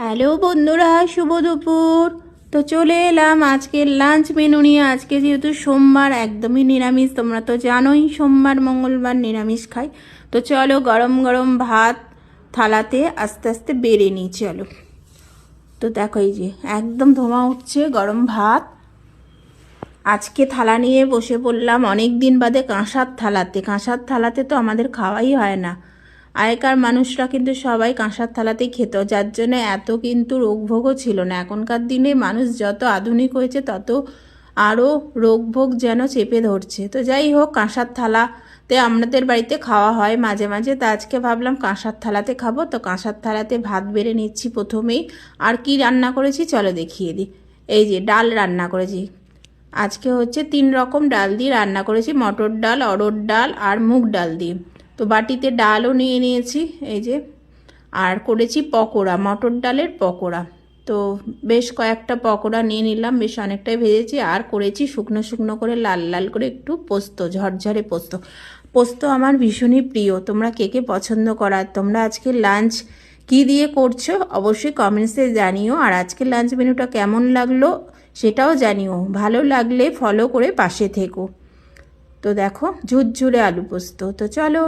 Hello বন্ধুরা, শুভ দুপুর। তো চলে এলাম আজকের লাঞ্চ মেনু নিয়ে। আজকে যেহেতু সোমবার, একদমই নিরামিষ। তোমরা তো জানোই সোমবার মঙ্গলবার নিরামিষ খাই। তো চলো গরম গরম ভাত থালাতে আস্তে আস্তে বেড়ে নিই। চলো, তো দেখো এই যে একদম ধোঁয়া উঠছে গরম ভাত। আজকে থালা নিয়ে বসে পড়লাম অনেক দিন বাদে কাঁসার থালাতে। কাঁসার থালাতে তো আমাদের খাওয়াই হয় না। আগেকার মানুষরা কিন্তু সবাই কাঁসার থালাতেই খেত, যার জন্য এত কিন্তু রোগভোগও ছিল না। এখনকার দিনে মানুষ যত আধুনিক হয়েছে তত আরও রোগভোগ যেন চেপে ধরছে। তো যাই হোক, কাঁসার থালাতে আমাদের বাড়িতে খাওয়া হয় মাঝে মাঝে। তা আজকে ভাবলাম কাঁসার থালাতে খাবো। তো কাঁসার থালাতে ভাত বেড়ে নিচ্ছি প্রথমেই। আর কি রান্না করেছি চলো দেখিয়ে দিই। এই যে ডাল রান্না করেছি। আজকে হচ্ছে 3 রকম ডাল দিয়ে রান্না করেছি, মটর ডাল, অড়হর ডাল আর মুগ ডাল দিয়ে। তো বাটিতে ডালও নিয়ে নিয়েছি এই যে। আর করেছি পকোড়া, মটর ডালের পকোড়া। তো বেশ কয়েকটা পকোড়া নিয়ে নিলাম, বেশ অনেকটাই ভেজেছি। আর করেছি শুকনো শুকনো করে লাল লাল করে একটু পোস্ত, ঝরঝরে পোস্ত। পোস্ত আমার ভীষণই প্রিয়। তোমরা কে কে পছন্দ করা? তোমরা আজকে লাঞ্চ কি দিয়ে করছো অবশ্যই কমেন্টসে জানিও। আর আজকের লাঞ্চ মেনুটা কেমন লাগলো সেটাও জানিও। ভালো লাগলে ফলো করে পাশে থেকো। তো দেখো ঝুরঝুরে আলু পোস্ত। তো চলো